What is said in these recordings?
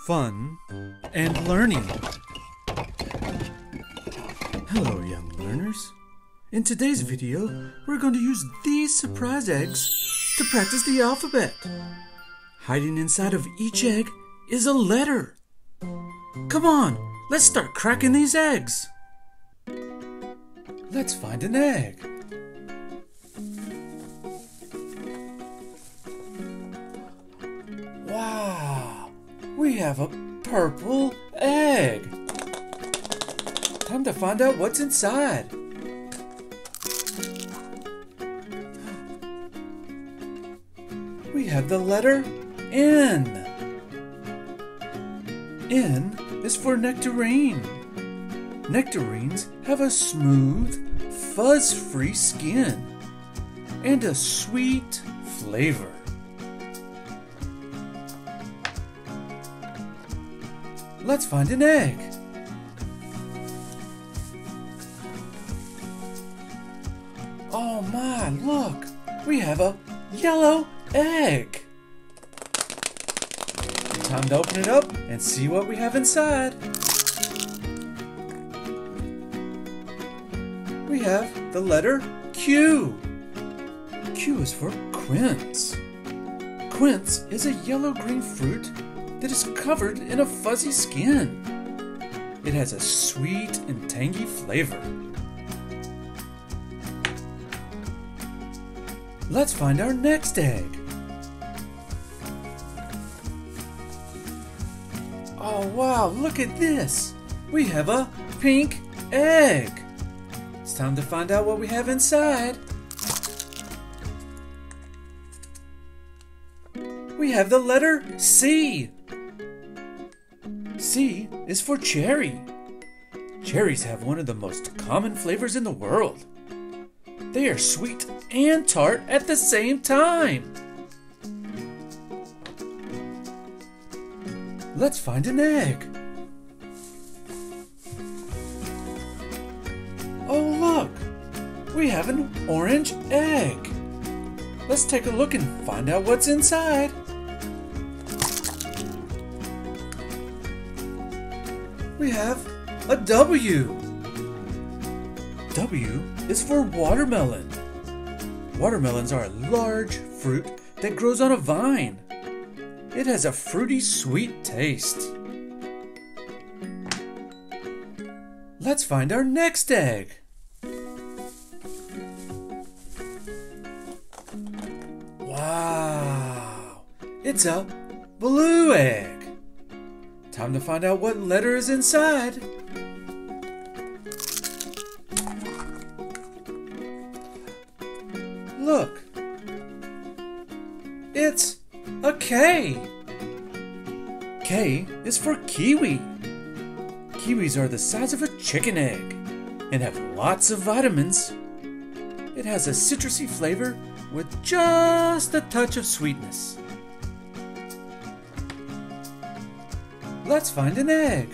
fun, and learning. Hello, young learners. In today's video, we're going to use these surprise eggs to practice the alphabet. Hiding inside of each egg is a letter. Come on, let's start cracking these eggs. Let's find an egg. Wow, we have a purple egg. Time to find out what's inside. We have the letter N. N is for nectarine. Nectarines have a smooth, fuzz-free skin and a sweet flavor. Let's find an egg. Oh my, look! We have a yellow egg. Time to open it up and see what we have inside. We have the letter Q. Q is for quince. Quince is a yellow-green fruit that is covered in a fuzzy skin. It has a sweet and tangy flavor. Let's find our next egg. Oh wow, look at this! We have a pink egg. It's time to find out what we have inside. We have the letter C. C is for cherry. Cherries have one of the most common flavors in the world. They are sweet and tart at the same time. Let's find an egg. Oh look, we have an orange egg. Let's take a look and find out what's inside. We have a W. W is for watermelon. Watermelons are a large fruit that grows on a vine. It has a fruity, sweet taste. Let's find our next egg. Wow! It's a blue egg. Time to find out what letter is inside. Look, it's a K. K is for kiwi. Kiwis are the size of a chicken egg and have lots of vitamins. It has a citrusy flavor with just a touch of sweetness. Let's find an egg.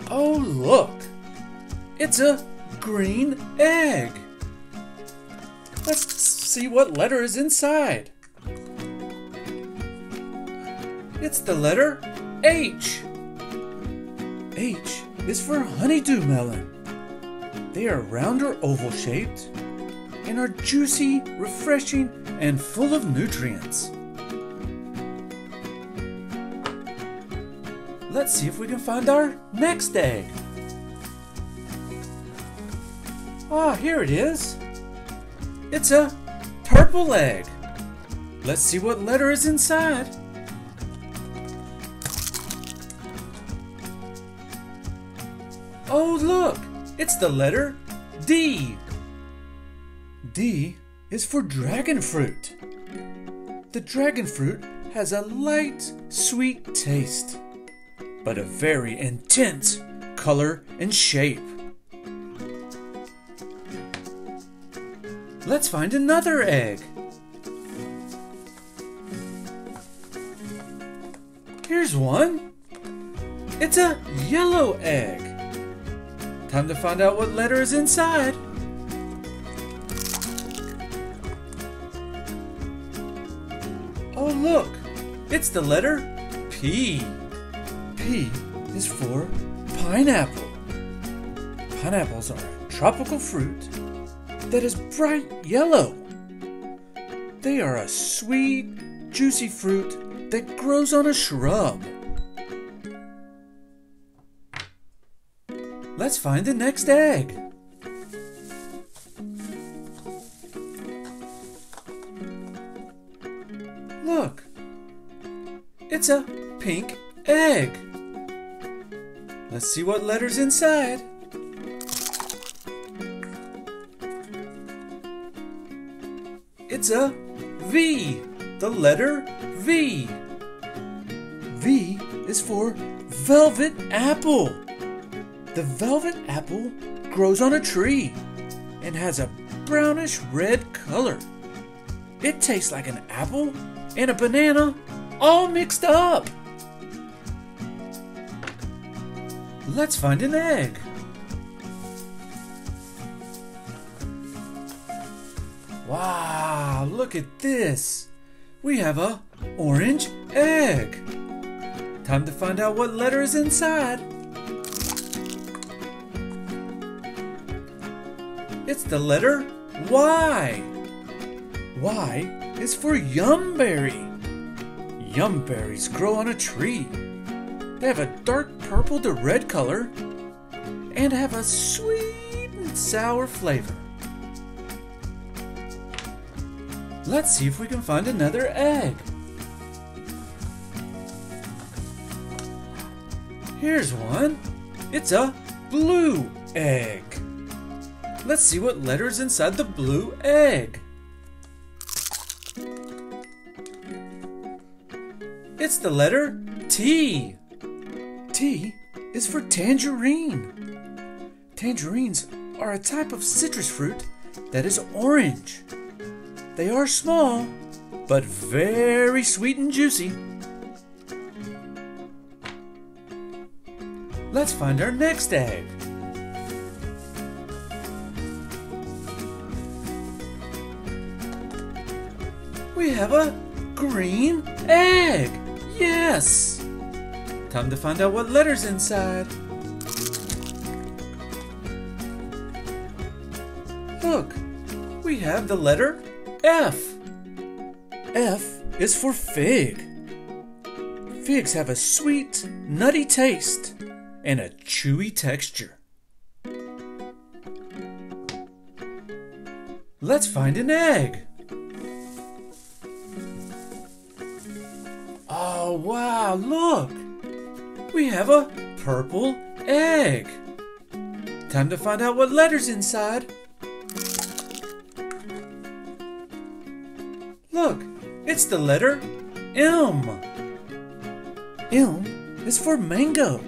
Oh look! It's a green egg. Let's see what letter is inside. It's the letter H. H is for honeydew melon. They are round or oval shaped and are juicy, refreshing, and full of nutrients. Let's see if we can find our next egg. Ah, here it is. It's a purple egg. Let's see what letter is inside. Oh look, it's the letter D. D is for dragon fruit. The dragon fruit has a light, sweet taste, but a very intense color and shape. Let's find another egg. Here's one. It's a yellow egg. Time to find out what letter is inside. Oh, look! It's the letter P. P is for pineapple. Pineapples are a tropical fruit that is bright yellow. They are a sweet, juicy fruit that grows on a shrub. Let's find the next egg. Look, it's a pink egg. Let's see what letter's inside. It's a V, the letter V. V is for velvet apple. The velvet apple grows on a tree and has a brownish red color. It tastes like an apple and a banana all mixed up. Let's find an egg. Wow, look at this. We have a orange egg. Time to find out what letter is inside. It's the letter Y. Y is for yumberry. Yumberries grow on a tree. They have a dark purple to red color and have a sweet and sour flavor. Let's see if we can find another egg. Here's one. It's a blue egg. Let's see what letter's inside the blue egg. It's the letter T. T is for tangerine. Tangerines are a type of citrus fruit that is orange. They are small, but very sweet and juicy. Let's find our next egg. We have a green egg. Yes! Time to find out what letter's inside. Look, we have the letter F. F is for fig. Figs have a sweet, nutty taste and a chewy texture. Let's find an egg. Oh, wow, look! We have a purple egg. Time to find out what letter's inside. Look, it's the letter M. M is for mango.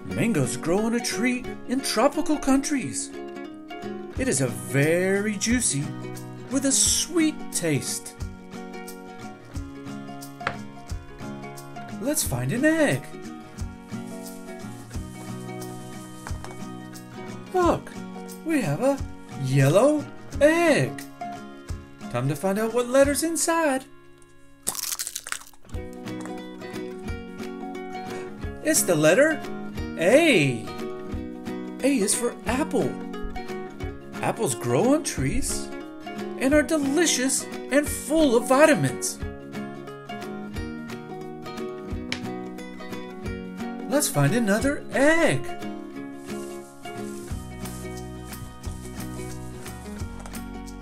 Mangoes grow on a tree in tropical countries. It is a very juicy with a sweet taste. Let's find an egg. Look, we have a yellow egg. Time to find out what letter's inside. It's the letter A. A is for apple. Apples grow on trees and are delicious and full of vitamins. Let's find another egg.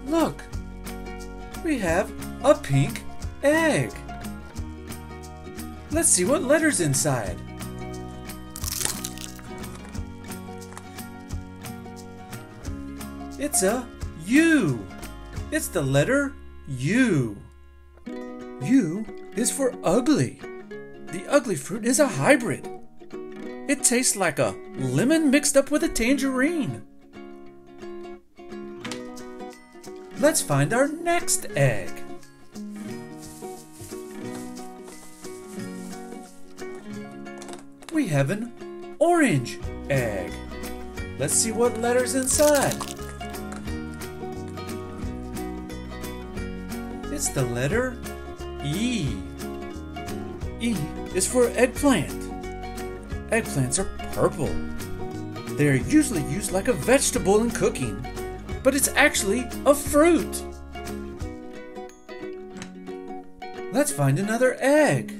Look, we have a pink egg. Let's see what letter's inside. It's a U. It's the letter U. U is for ugly. The ugly fruit is a hybrid. It tastes like a lemon mixed up with a tangerine. Let's find our next egg. We have an orange egg. Let's see what letter's inside. It's the letter E. E is for eggplant. Eggplants are purple. They are usually used like a vegetable in cooking, but it's actually a fruit. Let's find another egg.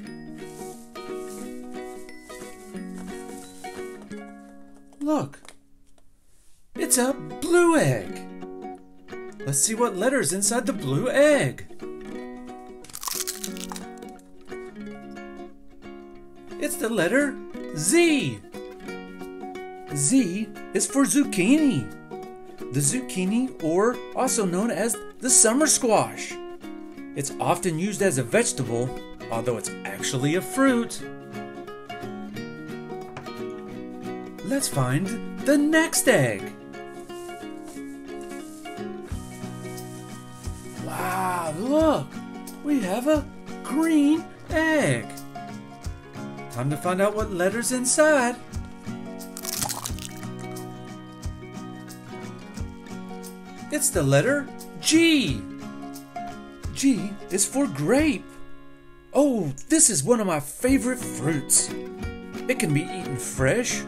Look, it's a blue egg. Let's see what letter's inside the blue egg. It's the letter Z. Z is for zucchini. The zucchini, or also known as the summer squash. It's often used as a vegetable, although it's actually a fruit. Let's find the next egg. Wow, look! We have a green egg. Time to find out what letter's inside. It's the letter G. G is for grape. Oh, this is one of my favorite fruits. It can be eaten fresh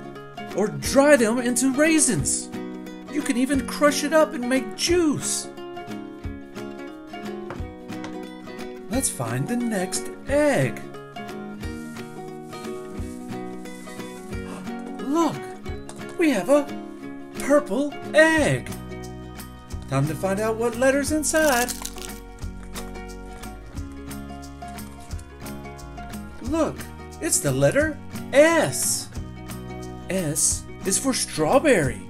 or dry them into raisins. You can even crush it up and make juice. Let's find the next egg. Look, we have a purple egg. Time to find out what letter's inside. Look, it's the letter S. S is for strawberry.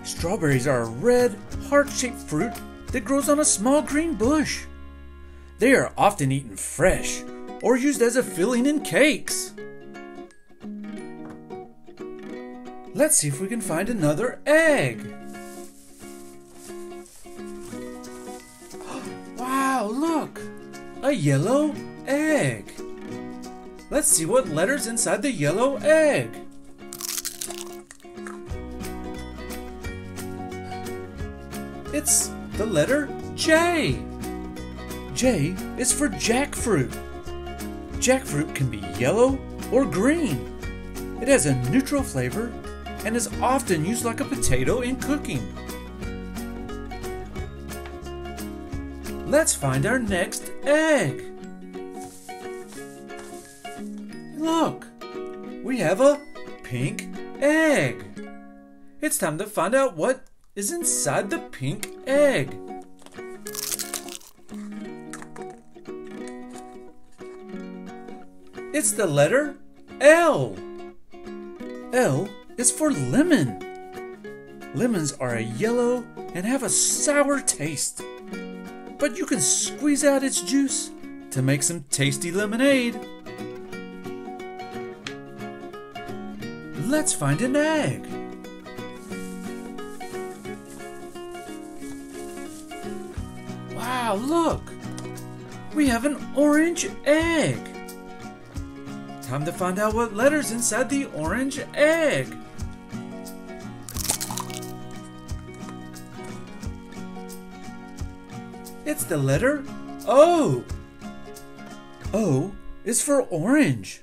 Strawberries are a red, heart-shaped fruit that grows on a small green bush. They are often eaten fresh or used as a filling in cakes. Let's see if we can find another egg. Wow, look! A yellow egg. Let's see what letter's inside the yellow egg. It's the letter J. J is for jackfruit. Jackfruit can be yellow or green. It has a neutral flavor and is often used like a potato in cooking. Let's find our next egg. Look, we have a pink egg. It's time to find out what is inside the pink egg. It's the letter L. L is for lemon. Lemons are a yellow and have a sour taste, but you can squeeze out its juice to make some tasty lemonade. Let's find an egg. Wow, look! We have an orange egg. Time to find out what letter's inside the orange egg. It's the letter O. O is for orange.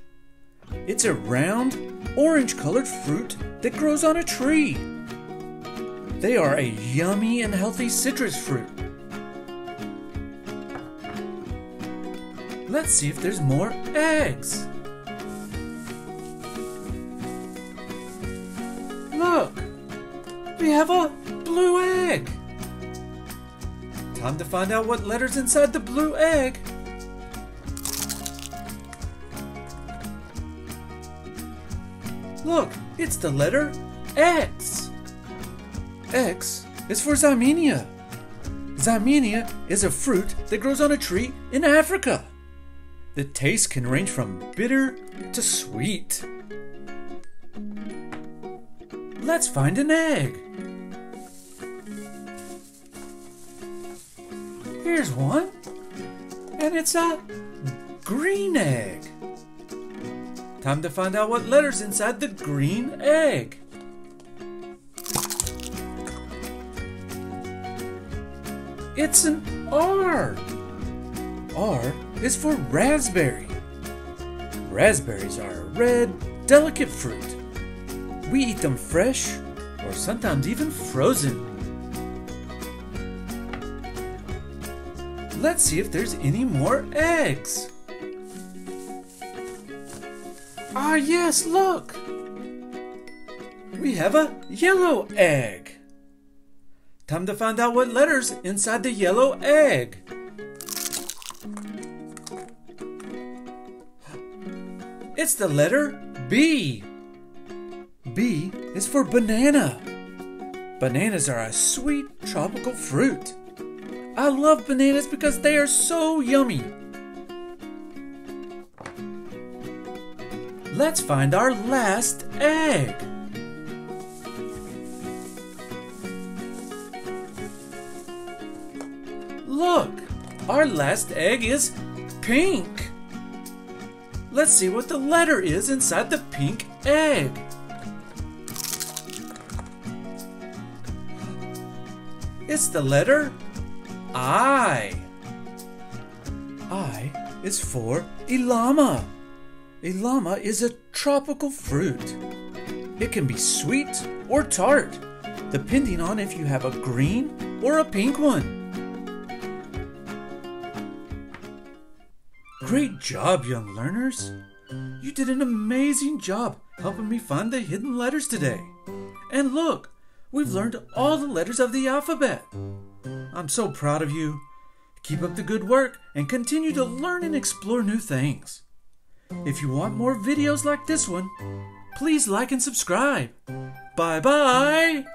It's a round, orange-colored fruit that grows on a tree. They are a yummy and healthy citrus fruit. Let's see if there's more eggs. Look, we have a blue egg. Time to find out what letter's inside the blue egg. Look, it's the letter X. X is for Ximenia. Ximenia is a fruit that grows on a tree in Africa. The taste can range from bitter to sweet. Let's find an egg. Here's one, and it's a green egg. Time to find out what letter's inside the green egg. It's an R. R is for raspberry. Raspberries are a red, delicate fruit. We eat them fresh or sometimes even frozen. Let's see if there's any more eggs. Ah, yes, look! We have a yellow egg. Time to find out what letter's inside the yellow egg. It's the letter B. B is for banana. Bananas are a sweet tropical fruit. I love bananas because they are so yummy. Let's find our last egg. Look, our last egg is pink. Let's see what the letter is inside the pink egg. It's the letter I. I is for ilama. Ilama is a tropical fruit. It can be sweet or tart, depending on if you have a green or a pink one. Great job, young learners. You did an amazing job helping me find the hidden letters today. And look, we've learned all the letters of the alphabet. I'm so proud of you. Keep up the good work and continue to learn and explore new things. If you want more videos like this one, please like and subscribe. Bye-bye.